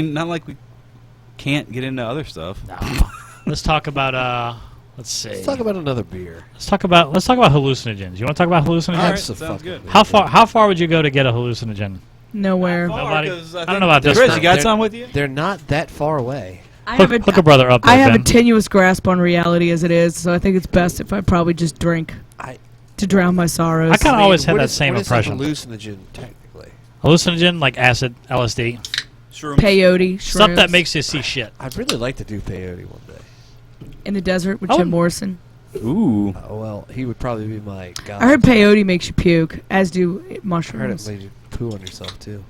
mean, not like we can't get into other stuff. No. Let's talk about let's see. Let's talk about another beer. Let's talk about hallucinogens. You want to talk about hallucinogens? All right, sounds good. How far would you go to get a hallucinogen? Nowhere. Nobody. I don't know about this. Chris, you got some with you? They're not that far away. Hook a brother up there, I have Ben. a tenuous grasp on reality as it is, so I think it's best if I probably just drink to drown my sorrows. I kind of always had what that is- same what is impression. a hallucinogen, technically? Hallucinogen, like acid, LSD. Shrooms. Peyote, shrooms. Stuff that makes you see shit. I'd really like to do peyote one day. in the desert with Oh. Jim Morrison. Ooh. Well, he would probably be my guy. I heard peyote makes you puke, as do I heard it mushrooms. made you poo on yourself, too.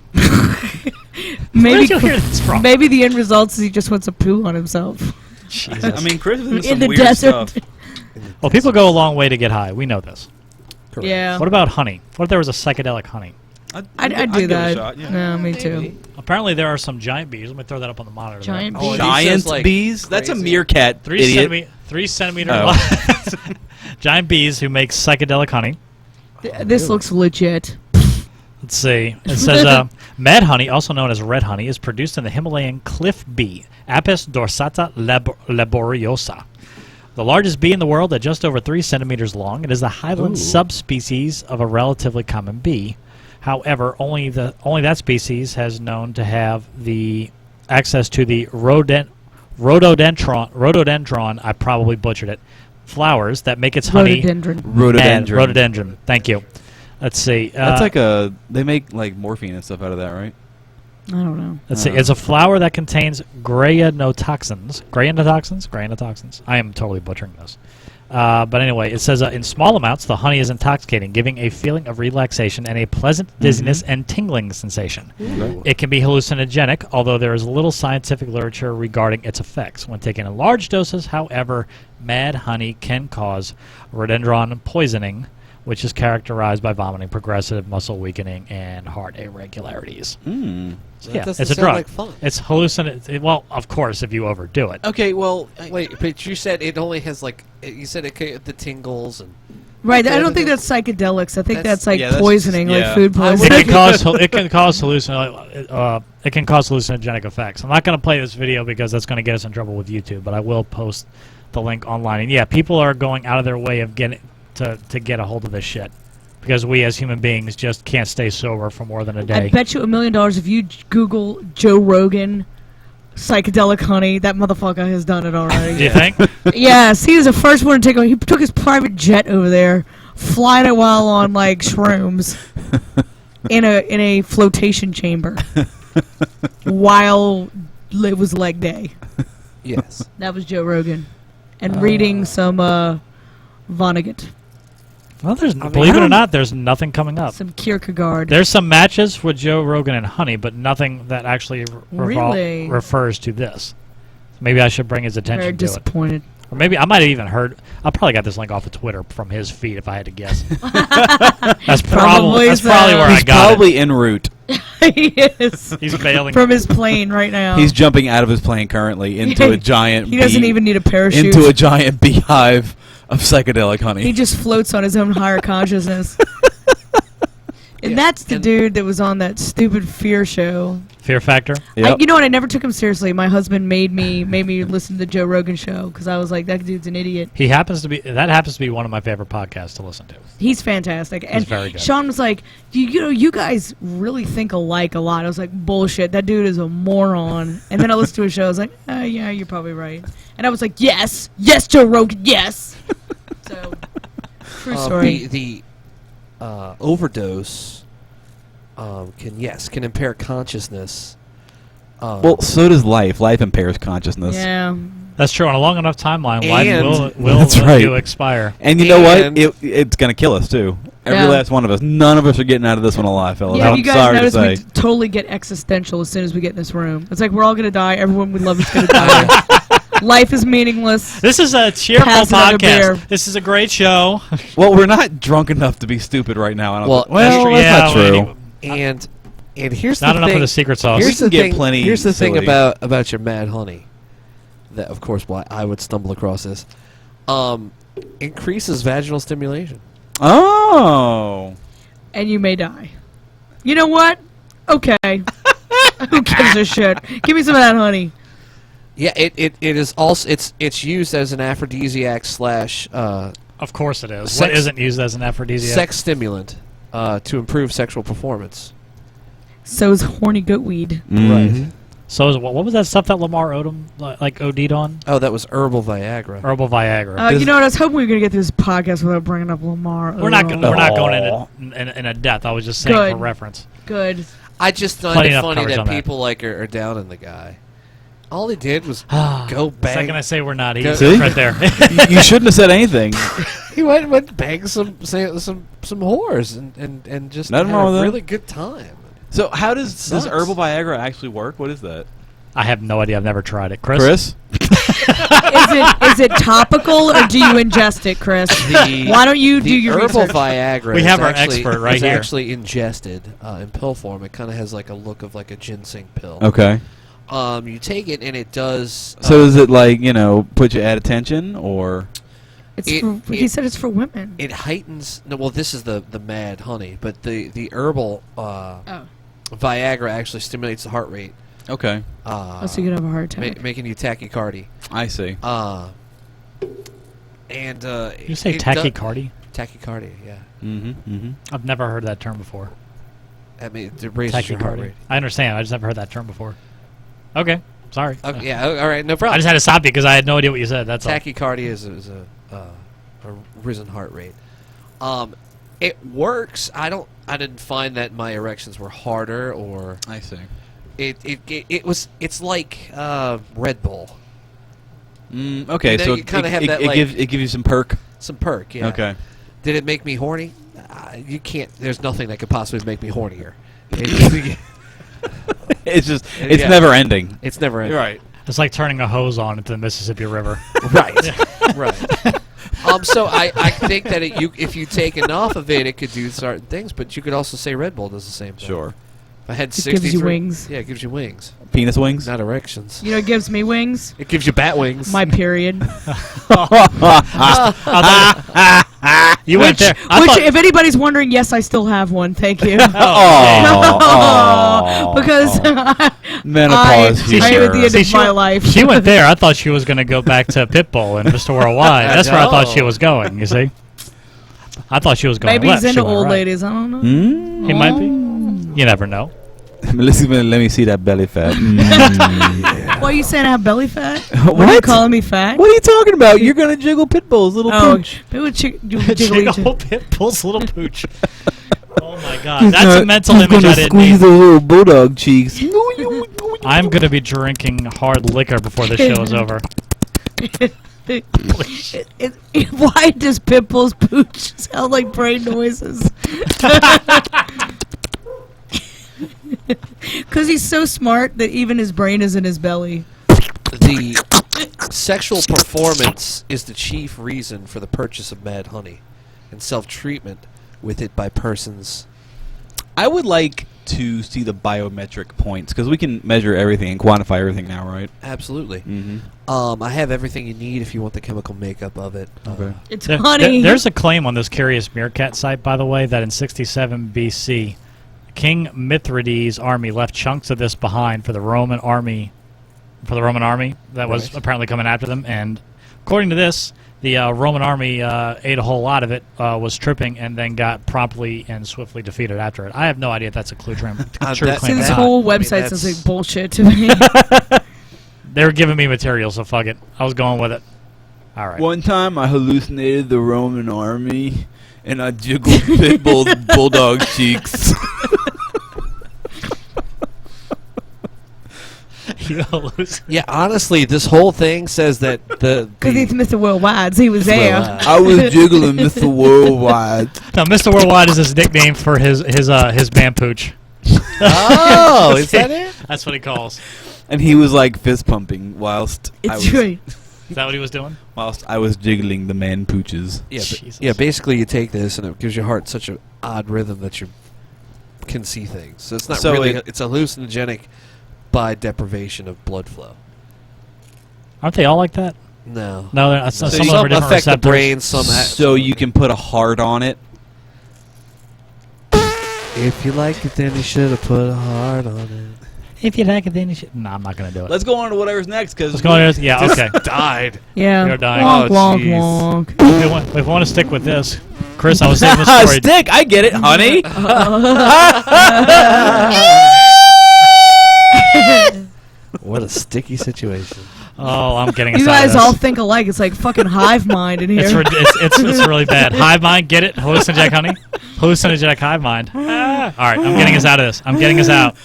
Where did you hear this from? Maybe the end result is he just wants to poo on himself. Jesus. I mean, Chris is into In some the weird desert. stuff. Well, people go a long way to get high. We know this. Correct. Yeah, What about honey? What if there was a psychedelic honey? I'd give do it a that. shot, yeah. No, me Maybe. too. Apparently, there are some giant bees. Let me throw that up on the monitor. there. Giant Oh, bees. he Giant says, like, bees? That's a crazy. meerkat, idiot. 3 centimeter Oh. long giant bees who make psychedelic honey. This looks legit. Let's see. It says mad honey, also known as red honey, is produced in the Himalayan cliff bee, Apis dorsata laboriosa. The largest bee in the world at just over 3 centimeters long. It is the highland subspecies of a relatively common bee. However, only that species has known to have the access to the rhododendron. I probably butchered it. Flowers that make its honey. Rhododendron. Rhododendron. Thank you. Let's see. That's like they make like morphine and stuff out of that, right? I don't know. Let's see. It's a flower that contains grayonotoxins. Grayonotoxins. I am totally butchering this. But anyway, it says in small amounts, the honey is intoxicating, giving a feeling of relaxation and a pleasant dizziness and tingling sensation. It can be hallucinogenic, although there is little scientific literature regarding its effects. When taken in large doses, however, mad honey can cause rhododendron poisoning, which is characterized by vomiting, progressive muscle weakening, and heart irregularities. So That yeah, doesn't it's a sound drug. like fun. It's hallucinant. Well, of course, if you overdo it. Okay, well, Wait, but you said it only has, like, you said it the tingles and... Right, I Yeah, don't think but that's psychedelics. I think that's- that's like yeah, that's poisoning, just- like yeah. food I would- poisoning. It can cause hallucinogenic effects. I'm not going to play this video because that's going to get us in trouble with YouTube, but I will post the link online. And yeah, people are going out of their way of getting to get a hold of this shit because we as human beings just can't stay sober for more than a day. I bet you $1 million if you Google Joe Rogan psychedelic honey, that motherfucker has done it already. Do you think? Yes, he was the first one to take it. He took his private jet over there, flying it while on like shrooms in a flotation chamber while it was leg day. Yes. That was Joe Rogan, and reading some Vonnegut, Well, believe it or not, there's nothing coming up. some Kierkegaard. There's some matches with Joe Rogan and honey, but nothing that actually Really? refers to this. Maybe I should bring his Very attention to it. disappointed. Or maybe I might have even heard. I probably got this link off of Twitter from his feed, if I had to guess. That's Probably probably where I he's got probably en route. He is it. He's bailing. from his plane right now. He's jumping out of his plane currently into a giant He doesn't bee- even need a parachute. into a giant beehive of psychedelic honey. He just floats on his own higher consciousness. And Yeah, that's the and- dude that was on that stupid Fear show. Fear Factor. Yep. You know what? I never took him seriously. My husband made me listen to the Joe Rogan show because I was like, that dude's an idiot. That happens to be one of my favorite podcasts to listen to. He's fantastic. And very good. Sean was like, you guys really think alike a lot. I was like, bullshit. That dude is a moron. And then I listened to his show. I was like, yeah, you're probably right. And I was like, yes, Joe Rogan, yes. So, true story. The overdose can impair consciousness. Well, so does life. Life impairs consciousness. Yeah. That's true. On a long enough timeline, And- life will That's let right. you expire. And you know what? And- It's going to kill us, too. Every Yeah. last one of us. None of us are getting out of this one alive, fellas. Yeah, I'm you guys sorry to notice say. we totally get existential as soon as we get in this room. It's like we're all going to die. Everyone we love is going to die. Life is meaningless. This is a cheerful Pass another beer. podcast. This is a great show. Well, we're not drunk enough to be stupid right now. I don't Well, think. Well, that's yeah, not true. And here's Not the enough thing. of the secret sauce. Here's We the can get thing. plenty Here's the thing facility. about your mad honey. That of course why I would stumble across this. Increases vaginal stimulation. Oh. And you may die. You know what? Okay. Who gives a shit? Give me some of that honey. Yeah, it is also it's used as an aphrodisiac slash Of course it is. What Sex- isn't used as an aphrodisiac? sex stimulant to improve sexual performance. So is horny goat weed. Right. So is, what was that stuff that Lamar Odom like OD'd on? Oh, that was herbal Viagra. Herbal Viagra. You know what? I was hoping we were going to get through this podcast without bringing up Lamar. We're not going Aw. into depth. I was just saying Good. for reference. Good. I just find Plenty it enough funny coverage that on that. people like are down on the guy. All he did was go The bang. second I say we're not, he's See? right there. You shouldn't have said anything. He went bang some whores and just Nothing had wrong a with that. really good time. So how does Sucks. herbal Viagra actually work? What is that? I have no idea. I've never tried it. Chris? Chris? Is it topical or do you ingest it, Chris? Why don't you do your herbal research? Viagra? We is have our actually, expert right is here. actually ingested in pill form. It kind of has like a look of like a ginseng pill. Okay. You take it and it does. So does it put you at attention or? He said it's for women. It heightens. No, well, this is the mad honey, but the herbal Viagra actually stimulates the heart rate. Okay. So you could have a heart attack. Making you tachycardy. I see. And You say it tachycardy? tachycardia, yeah. Mm-hmm. I've never heard that term before. I mean, it raises your heart Tachycardy. rate. I understand. I just never heard that term before. Okay. Sorry. Okay, yeah, all right, no I problem. just had to stop you because I had no idea what you said. That's all. Tachycardia is a risen heart rate. It works. I didn't find that my erections were harder or I see. it's like Red Bull. Okay, You know, so you kinda have it that, gives you some perk. Some perk, yeah. Okay. Did it make me horny? You can't. There's nothing that could possibly make me hornier. It's Yeah. never ending. It's never ending. Right. It's like turning a hose on into the Mississippi River. Right. Right. So I think that if you take enough of it could do certain things, but you could also say Red Bull does the same thing. Sure. If I had It 63, gives you wings. Yeah, it gives you wings, Penis wings. not erections. You know, it gives me wings. It gives you bat wings. My period. You went there. Which, if anybody's wondering, yes, I still have one. Thank you. Oh, Because menopause I am at the humor. end of my life. She went there. I thought she was going to go back to Pitbull and Mr. Worldwide. That's where I thought she was going, you see. I thought she was going Maybe left. he's She into went old right. ladies. I don't know. Mm? He might be. You never know. Let me see that belly fat. What are you saying? I have belly fat? What? Are you calling me fat? What are you talking about? You're gonna jiggle Pitbull's little pooch. Maybe with Jiggle jiggly. Pitbull's little pooch. Oh my God, that's a mental image gonna I didn't squeeze need. the little bulldog cheeks. I'm going to be drinking hard liquor before the show is over. Why does Pitbull's pooch sound like brain noises? Because he's so smart that even his brain is in his belly. The sexual performance is the chief reason for the purchase of mad honey and self-treatment with it by persons. I would like to see the biometric points because we can measure everything and quantify everything now, right? Absolutely. Mm-hmm. I have everything you need if you want the chemical makeup of it. Okay. It's There- honey. there's a claim on this Curious Meerkat site, by the way, that in 67 BC, King Mithridates' army left chunks of this behind for the Roman army. That was Right. apparently coming after them, and according to this, the Roman army ate a whole lot of it, was tripping, and then got promptly and swiftly defeated after it. I have no idea if that's a true claim. That- True See, claim or this that- not. whole I mean, website sounds that's- like bullshit to me. They were giving me material, so fuck it. I was going with it. All right. One time I hallucinated the Roman army and I jiggled Pitbull's bulldog cheeks. You hallucinate. Yeah, honestly, this whole thing says that Because he's Mr. Worldwide, so he was there. I was jiggling Mr. Worldwide. No, Mr. Worldwide is his nickname for his man pooch. Oh, is that it? That's what he calls. And he was like fist pumping whilst It's right. Is that what he was doing? I was jiggling the man pooches. Yeah, Jesus. yeah. Basically, you take this and it gives your heart such an odd rhythm that you can see things. So it's not So really. it- It's hallucinogenic by deprivation of blood flow. Aren't they all like that? No. No, they're not. Some So of them are different affect the receptors. brain. Some. So you can put a heart on it. If you like it, then you should have put a heart on it. If you like it, then you should. No, I'm not gonna do it. Let's go on to whatever's next, because Let's go on. Yeah, okay. Died. Yeah. You're dying. Wonk, Oh, wonk, jeez. wonk. If we want to stick with this, Chris, I was saying this story. Stick, I get it, honey. What a sticky situation. Oh, I'm getting us You out of guys this. all think alike. It's like fucking hive mind in here. It's really bad. Hive mind, get it? Hallucinogenic honey? Hallucinogenic hive mind. All right, I'm getting us out of this. I'm getting us out.